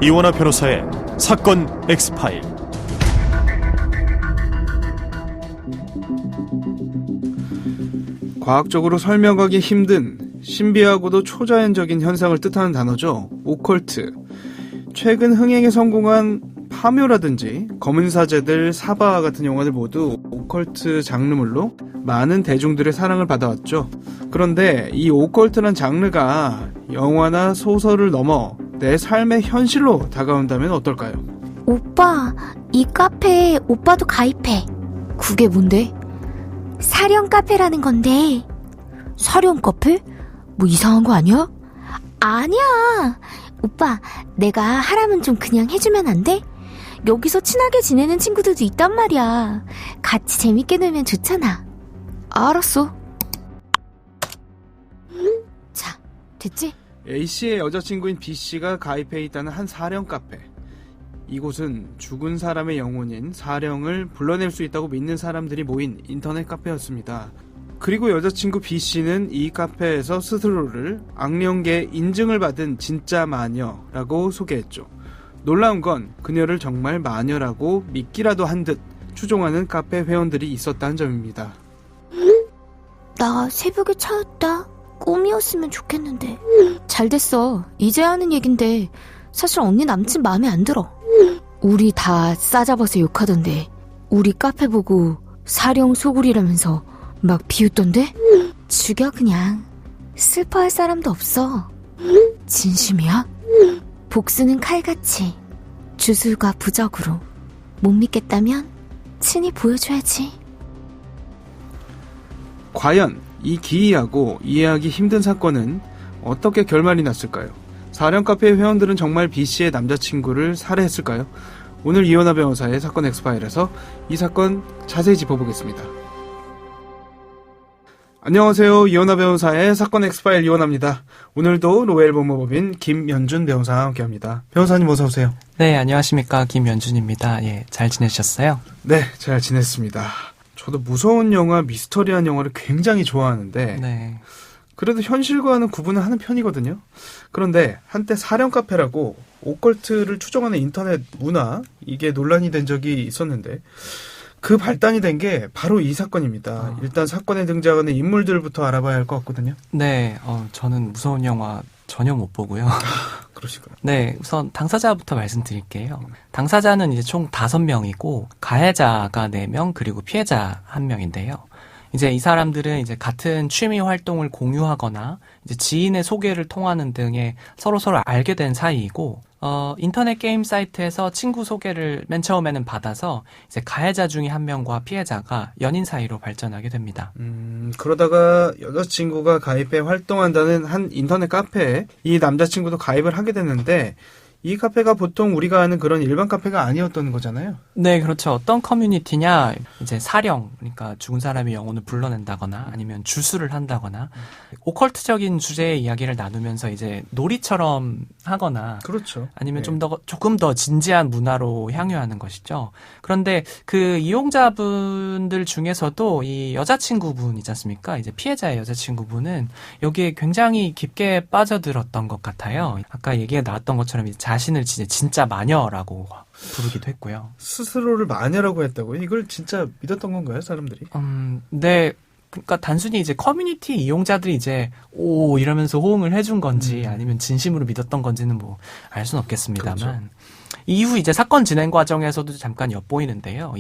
이원하 변호사의 사건 X파일. 과학적으로 설명하기 힘든 신비하고도 초자연적인 현상을 뜻하는 단어죠. 오컬트. 최근 흥행에 성공한 파묘라든지 검은 사제들, 사바 같은 영화들 모두 오컬트 장르물로 많은 대중들의 사랑을 받아왔죠. 그런데 이 오컬트란 장르가 영화나 소설을 넘어 내 삶의 현실로 다가온다면 어떨까요? 오빠, 이 카페에 오빠도 가입해. 그게 뭔데? 사령 카페라는 건데. 사령 카페? 뭐 이상한 거 아니야? 아니야. 오빠, 내가 하라면 좀 그냥 해주면 안 돼? 여기서 친하게 지내는 친구들도 있단 말이야. 같이 재밌게 놀면 좋잖아. 알았어. 자, 됐지? A씨의 여자친구인 B씨가 가입해 있다는 한 사령 카페. 이곳은 죽은 사람의 영혼인 사령을 불러낼 수 있다고 믿는 사람들이 모인 인터넷 카페였습니다. 그리고 여자친구 B씨는 이 카페에서 스스로를 악령계 인증을 받은 진짜 마녀라고 소개했죠. 놀라운 건 그녀를 정말 마녀라고 믿기라도 한 듯 추종하는 카페 회원들이 있었다는 점입니다. 나 새벽에 차였다. 꿈이었으면 좋겠는데. 잘 됐어. 이제 하는 얘긴데 사실 언니 남친 마음에 안 들어. 우리 다 싸잡아서 욕하던데 우리 카페 보고 사령 소굴이라면서 막 비웃던데? 죽여 그냥. 슬퍼할 사람도 없어. 진심이야? 복수는 칼같이, 주술과 부적으로. 못 믿겠다면 친히 보여줘야지. 과연 이 기이하고 이해하기 힘든 사건은 어떻게 결말이 났을까요? 사령 카페 회원들은 정말 B씨의 남자친구를 살해했을까요? 오늘 이원하 변호사의 사건 엑스파일에서 이 사건 자세히 짚어보겠습니다. 안녕하세요. 이원하 변호사의 사건 엑스파일 이원하입니다. 오늘도 로엘 법무법인 김연준 변호사와 함께합니다. 변호사님 어서 오세요. 네, 안녕하십니까. 김연준입니다. 예, 잘 지내셨어요? 네, 잘 지냈습니다. 저도 무서운 영화, 미스터리한 영화를 굉장히 좋아하는데 네. 그래도 현실과는 구분을 하는 편이거든요. 그런데 한때 사령 카페라고 오컬트를 추종하는 인터넷 문화, 이게 논란이 된 적이 있었는데 그 발단이 된 게 바로 이 사건입니다. 일단 사건에 등장하는 인물들부터 알아봐야 할 것 같거든요. 네, 저는 무서운 영화 전혀 못 보고요. 그러시구나. 네, 우선 당사자부터 말씀드릴게요. 당사자는 이제 총 5명이고 가해자가 4명 그리고 피해자 1명인데요. 이제 이 사람들은 이제 같은 취미 활동을 공유하거나 이제 지인의 소개를 통하는 등의 서로 알게 된 사이이고, 인터넷 게임 사이트에서 친구 소개를 맨 처음에는 받아서 이제 가해자 중에 1명과 피해자가 연인 사이로 발전하게 됩니다. 그러다가 여자친구가 가입해 활동한다는 한 인터넷 카페에 이 남자친구도 가입을 하게 됐는데 이 카페가 보통 우리가 아는 그런 일반 카페가 아니었던 거잖아요. 네, 그렇죠. 어떤 커뮤니티냐, 이제 사령, 그러니까 죽은 사람의 영혼을 불러낸다거나 아니면 주술을 한다거나 오컬트적인 주제의 이야기를 나누면서 이제 놀이처럼 하거나 그렇죠. 아니면 네. 조금 더 진지한 문화로 향유하는 것이죠. 그런데 그 이용자분들 중에서도 이 여자친구분 있지 않습니까? 이제 피해자의 여자친구분은 여기에 굉장히 깊게 빠져들었던 것 같아요. 아까 얘기가 나왔던 것처럼 이제 자신을 진짜 마녀라고 부르기도 했고요. 스스로를 마녀라고 했다고요? 이걸 진짜 믿었던 건가요, 사람들이? 네. 그러니까 단순히 이제 커뮤니티 이용자들이 이제 오 이러면서 호응을 해준 건지 아니면 진심으로 믿었던 건지는 뭐 알 수는 없겠습니다만 그렇죠. 이후 이제 사건 진행 과정에서도 잠깐 엿보이는데요.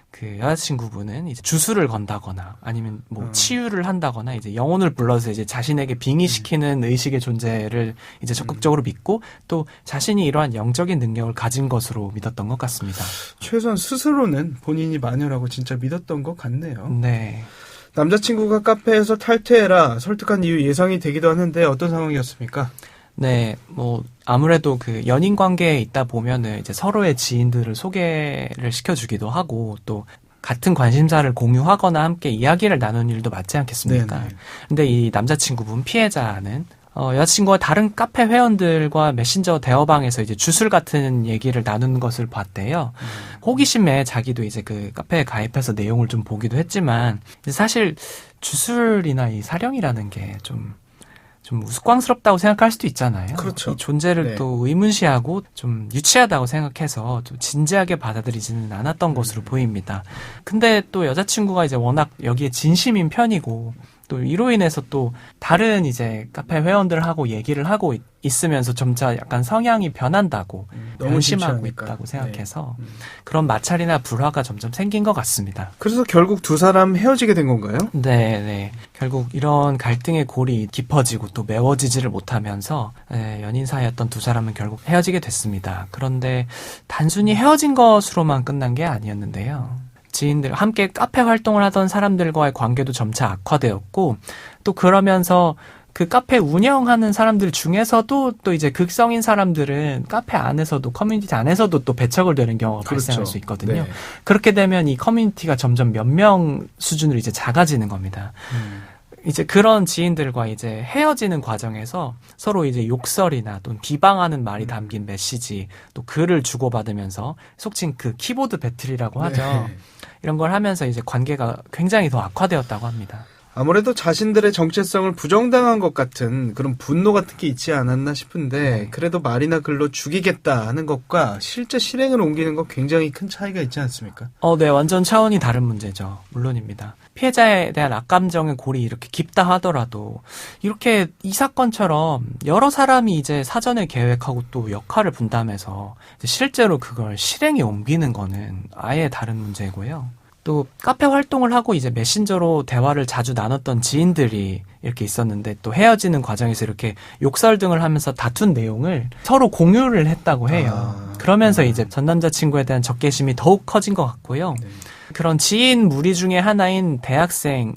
그 여자친구분은 이제 주술을 건다거나 아니면 뭐 치유를 한다거나 이제 영혼을 불러서 이제 자신에게 빙의시키는 의식의 존재를 이제 적극적으로 믿고 또 자신이 이러한 영적인 능력을 가진 것으로 믿었던 것 같습니다. 최소한 스스로는 본인이 마녀라고 진짜 믿었던 것 같네요. 네. 남자친구가 카페에서 탈퇴해라 설득한 이유 예상이 되기도 하는데 어떤 상황이었습니까? 네, 뭐 아무래도 그 연인 관계에 있다 보면은 이제 서로의 지인들을 소개를 시켜주기도 하고 또 같은 관심사를 공유하거나 함께 이야기를 나누는 일도 많지 않겠습니까? 네네. 근데 이 남자친구분 피해자는 여자친구와 다른 카페 회원들과 메신저 대화방에서 이제 주술 같은 얘기를 나누는 것을 봤대요. 호기심에 자기도 이제 그 카페에 가입해서 내용을 좀 보기도 했지만 사실 주술이나 이 사령이라는 게 좀 좀 우스꽝스럽다고 생각할 수도 있잖아요. 그렇죠. 이 존재를 네. 또 의문시하고 좀 유치하다고 생각해서 좀 진지하게 받아들이지는 않았던 것으로 보입니다. 근데 또 여자친구가 이제 워낙 여기에 진심인 편이고 또 이로 인해서 또 다른 이제 카페 회원들하고 얘기를 하고 있으면서 점차 약간 성향이 변한다고 너무 변심하고 진지하니까. 있다고 생각해서 네. 그런 마찰이나 불화가 점점 생긴 것 같습니다. 그래서 결국 두 사람 헤어지게 된 건가요? 네. 결국 이런 갈등의 골이 깊어지고 또 메워지지를 못하면서 연인 사이였던 두 사람은 결국 헤어지게 됐습니다. 그런데 단순히 헤어진 것으로만 끝난 게 아니었는데요. 지인들, 함께 카페 활동을 하던 사람들과의 관계도 점차 악화되었고, 또 그러면서 그 카페 운영하는 사람들 중에서도 또 이제 극성인 사람들은 카페 안에서도, 커뮤니티 안에서도 또 배척을 되는 경우가 발생할 수 있거든요. 네. 그렇게 되면 이 커뮤니티가 점점 몇 명 수준으로 이제 작아지는 겁니다. 이제 그런 지인들과 이제 헤어지는 과정에서 서로 이제 욕설이나 또는 비방하는 말이 담긴 메시지, 또 글을 주고받으면서 속칭 그 키보드 배틀이라고 하죠. 네. 이런 걸 하면서 이제 관계가 굉장히 더 악화되었다고 합니다. 아무래도 자신들의 정체성을 부정당한 것 같은 그런 분노 같은 게 있지 않았나 싶은데 네. 그래도 말이나 글로 죽이겠다 하는 것과 실제 실행을 옮기는 건 굉장히 큰 차이가 있지 않습니까? 네, 완전 차원이 다른 문제죠. 물론입니다. 피해자에 대한 악감정의 골이 이렇게 깊다 하더라도 이렇게 이 사건처럼 여러 사람이 이제 사전에 계획하고 또 역할을 분담해서 실제로 그걸 실행에 옮기는 거는 아예 다른 문제고요. 또 카페 활동을 하고 이제 메신저로 대화를 자주 나눴던 지인들이 이렇게 있었는데 또 헤어지는 과정에서 이렇게 욕설 등을 하면서 다툰 내용을 서로 공유를 했다고 해요. 그러면서 이제 전 남자친구에 대한 적개심이 더욱 커진 것 같고요. 네. 그런 지인 무리 중에 하나인 대학생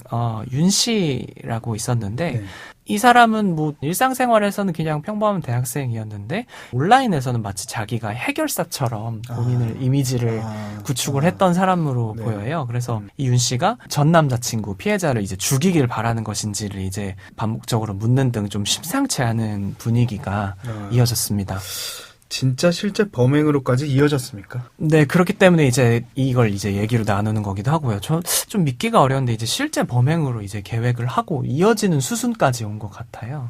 윤 씨라고 있었는데 네. 이 사람은 뭐 일상생활에서는 그냥 평범한 대학생이었는데 온라인에서는 마치 자기가 해결사처럼 본인을 이미지를 구축을 했던 사람으로 네. 보여요. 그래서 이 윤 씨가 전 남자친구 피해자를 이제 죽이길 바라는 것인지를 이제 반복적으로 묻는 등 좀 심상치 않은 분위기가 이어졌습니다. 진짜 실제 범행으로까지 이어졌습니까? 네, 그렇기 때문에 이제 이걸 이제 얘기로 나누는 거기도 하고요. 저 좀 믿기가 어려운데 이제 실제 범행으로 이제 계획을 하고 이어지는 수순까지 온 것 같아요.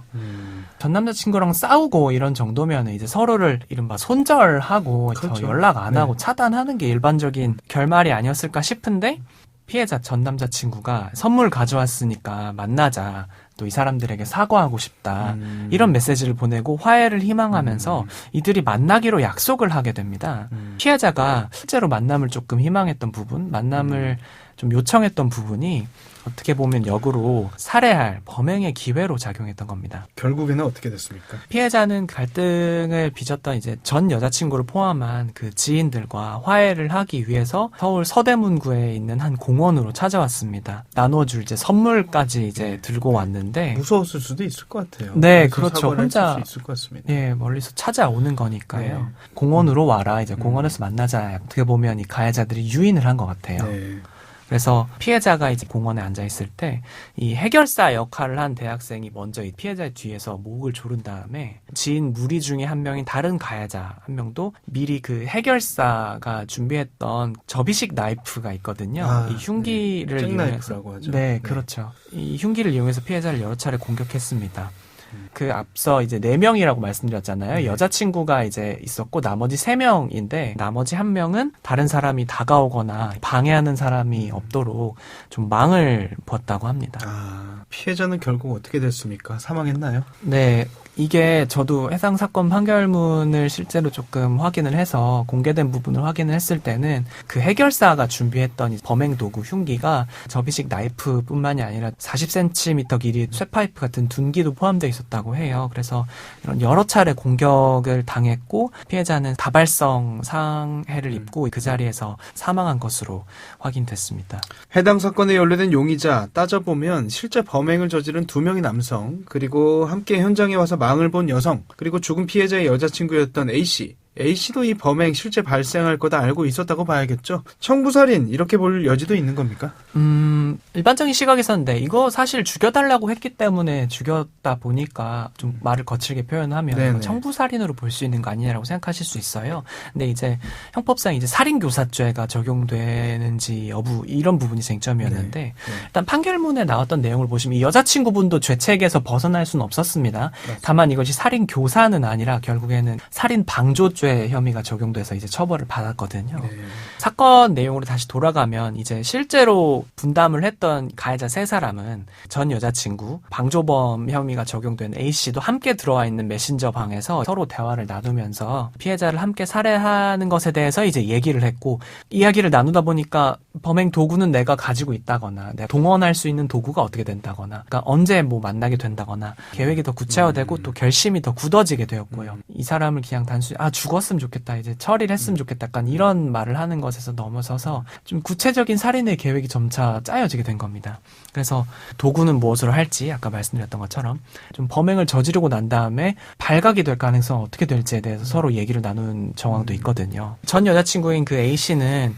전 남자친구랑 싸우고 이런 정도면 이제 서로를 이른바 손절하고 그렇죠. 더 연락 안 네. 하고 차단하는 게 일반적인 결말이 아니었을까 싶은데 피해자 전 남자친구가 선물 가져왔으니까 만나자. 또 이 사람들에게 사과하고 싶다. 이런 메시지를 보내고 화해를 희망하면서 이들이 만나기로 약속을 하게 됩니다. 피해자가 실제로 만남을 조금 희망했던 부분, 만남을 좀 요청했던 부분이 어떻게 보면 역으로 살해할 범행의 기회로 작용했던 겁니다. 결국에는 어떻게 됐습니까? 피해자는 갈등을 빚었던 이제 전 여자친구를 포함한 그 지인들과 화해를 하기 위해서 서울 서대문구에 있는 한 공원으로 찾아왔습니다. 나눠줄 이제 선물까지 이제 들고 왔는데 무서웠을 수도 있을 것 같아요. 네, 그래서 그렇죠. 사과를 혼자 했을 수 있을 것 같습니다. 예, 멀리서 찾아오는 거니까요. 네. 공원으로 와라. 이제 공원에서 만나자. 어떻게 보면 이 가해자들이 유인을 한 것 같아요. 네. 그래서 피해자가 이제 공원에 앉아 있을 때 이 해결사 역할을 한 대학생이 먼저 이 피해자의 뒤에서 목을 조른 다음에 지인 무리 중에 한 명인 다른 가해자 한 명도 미리 그 해결사가 준비했던 접이식 나이프가 있거든요. 이 흉기를 네. 이용해서 잭나이프라고 하죠. 네, 그렇죠. 이 흉기를 이용해서 피해자를 여러 차례 공격했습니다. 그 앞서 이제 4명이라고 말씀드렸잖아요. 네. 여자친구가 이제 있었고 나머지 3명인데 나머지 1명은 다른 사람이 다가오거나 방해하는 사람이 없도록 좀 망을 부었다고 합니다. 피해자는 결국 어떻게 됐습니까? 사망했나요? 네. 이게 저도 해당 사건 판결문을 실제로 조금 확인을 해서 공개된 부분을 확인을 했을 때는 그 해결사가 준비했던 이 범행 도구 흉기가 접이식 나이프뿐만이 아니라 40cm 길이의 쇠파이프 같은 둔기도 포함되어 있었다고 해요. 그래서 이런 여러 차례 공격을 당했고 피해자는 다발성 상해를 입고 그 자리에서 사망한 것으로 확인됐습니다. 해당 사건에 연루된 용의자 따져보면 실제 범행을 저지른 2명의 남성 그리고 함께 현장에 와서 망을 본 여성 그리고 죽은 피해자의 여자친구였던 A씨 A씨도 이 범행 실제 발생할 거다 알고 있었다고 봐야겠죠? 청부살인 이렇게 볼 여지도 있는 겁니까? 일반적인 시각에서는 네, 이거 사실 죽여달라고 했기 때문에 죽였다 보니까 좀 말을 거칠게 표현하면 네네. 이거 청부살인으로 볼 수 있는 거 아니냐라고 생각하실 수 있어요. 근데 이제 형법상 이제 살인교사죄가 적용되는지 여부 이런 부분이 쟁점이었는데 일단 판결문에 나왔던 내용을 보시면 이 여자친구분도 죄책에서 벗어날 수는 없었습니다. 다만 이것이 살인교사는 아니라 결국에는 살인방조죄 혐의가 적용돼서 이제 처벌을 받았거든요. 사건 내용으로 다시 돌아가면 이제 실제로 분담을 했던 가해자 세 사람은 전 여자친구, 방조범 혐의가 적용된 A씨도 함께 들어와 있는 메신저 방에서 서로 대화를 나누면서 피해자를 함께 살해하는 것에 대해서 이제 얘기를 했고, 이야기를 나누다 보니까 범행 도구는 내가 가지고 있다거나 내가 동원할 수 있는 도구가 어떻게 된다거나, 그러니까 언제 뭐 만나게 된다거나 계획이 더 구체화되고 또 결심이 더 굳어지게 되었고요. 이 사람을 그냥 단순히 죽었으면 좋겠다, 이제 처리를 했으면 좋겠다, 약간 이런 말을 하는 것에서 넘어서서 좀 구체적인 살인의 계획이 점차 짜여지게 된 겁니다. 그래서 도구는 무엇으로 할지 아까 말씀드렸던 것처럼 좀 범행을 저지르고 난 다음에 발각이 될 가능성 어떻게 될지에 대해서 서로 얘기를 나눈 정황도 있거든요. 전 여자친구인 그 A씨는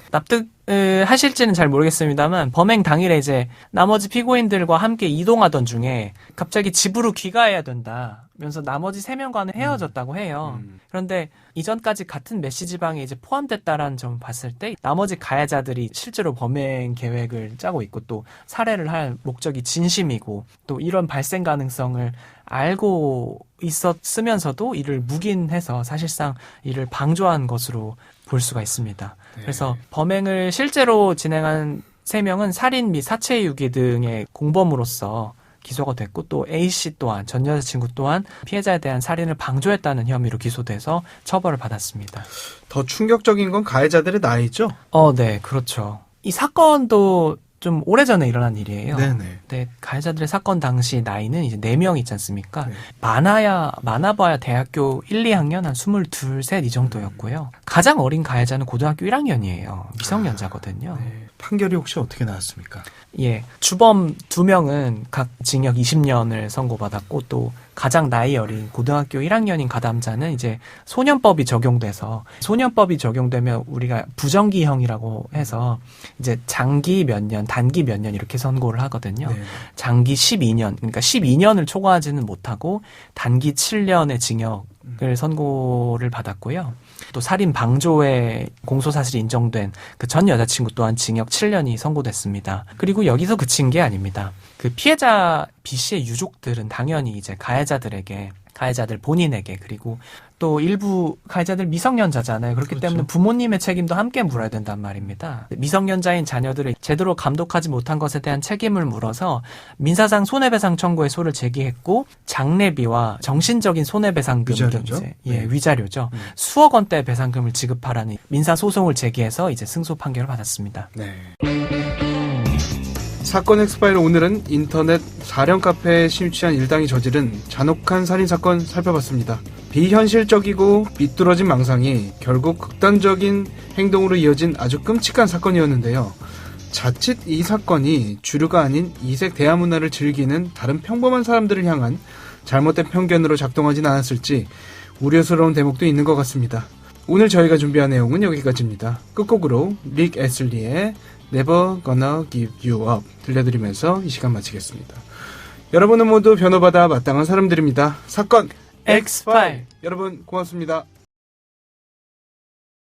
하실지는 잘 모르겠습니다만 범행 당일에 이제 나머지 피고인들과 함께 이동하던 중에 갑자기 집으로 귀가해야 된다 면서 나머지 3명과는 헤어졌다고 해요. 그런데 이전까지 같은 메시지방에 이제 포함됐다라는 점을 봤을 때 나머지 가해자들이 실제로 범행 계획을 짜고 있고 또 살해를 할 목적이 진심이고 또 이런 발생 가능성을 알고 있었으면서도 이를 묵인해서 사실상 이를 방조한 것으로 볼 수가 있습니다. 그래서 범행을 실제로 진행한 3명은 살인 및 사체 유기 등의 공범으로서 기소가 됐고, 또 A씨 또한, 전 여자친구 또한 피해자에 대한 살인을 방조했다는 혐의로 기소돼서 처벌을 받았습니다. 더 충격적인 건 가해자들의 나이죠? 네, 그렇죠. 이 사건도 좀 오래전에 일어난 일이에요. 네네. 네, 가해자들의 사건 당시 나이는 이제 4명 있지 않습니까? 네. 많아봐야 대학교 1, 2학년 한 22, 3 이 정도였고요. 가장 어린 가해자는 고등학교 1학년이에요. 미성년자거든요. 네. 판결이 혹시 어떻게 나왔습니까? 예, 주범 2명은 각 징역 20년을 선고받았고, 또 가장 나이 어린 고등학교 1학년인 가담자는 이제 소년법이 적용돼서, 소년법이 적용되면 우리가 부정기형이라고 해서 이제 장기 몇 년, 단기 몇 년 이렇게 선고를 하거든요. 네. 장기 12년, 그러니까 12년을 초과하지는 못하고 단기 7년의 징역을 선고를 받았고요. 또 살인 방조의 공소사실이 인정된 그 전 여자친구 또한 징역 7년이 선고됐습니다. 그리고 여기서 그친 게 아닙니다. 그 피해자 B씨의 유족들은 당연히 이제 가해자들 본인에게, 그리고 또 일부 가해자들 미성년자잖아요. 그렇기 그렇죠. 때문에 부모님의 책임도 함께 물어야 된단 말입니다. 미성년자인 자녀들을 제대로 감독하지 못한 것에 대한 책임을 물어서 민사상 손해배상 청구의 소를 제기했고, 장례비와 정신적인 손해배상금 등 위자료죠? 이제 네. 위자료죠. 수억 원대 배상금을 지급하라는 민사 소송을 제기해서 이제 승소 판결을 받았습니다. 네. 사건 엑스파일, 오늘은 인터넷 사령 카페에 심취한 일당이 저지른 잔혹한 살인사건 살펴봤습니다. 비현실적이고 비뚤어진 망상이 결국 극단적인 행동으로 이어진 아주 끔찍한 사건이었는데요. 자칫 이 사건이 주류가 아닌 이색 대화문화를 즐기는 다른 평범한 사람들을 향한 잘못된 편견으로 작동하진 않았을지 우려스러운 대목도 있는 것 같습니다. 오늘 저희가 준비한 내용은 여기까지입니다. 끝곡으로 릭 애슬리의 Never Gonna Give You Up 들려드리면서 이 시간 마치겠습니다. 여러분은 모두 변호받아 마땅한 사람들입니다. 사건 엑스파일. 여러분 고맙습니다.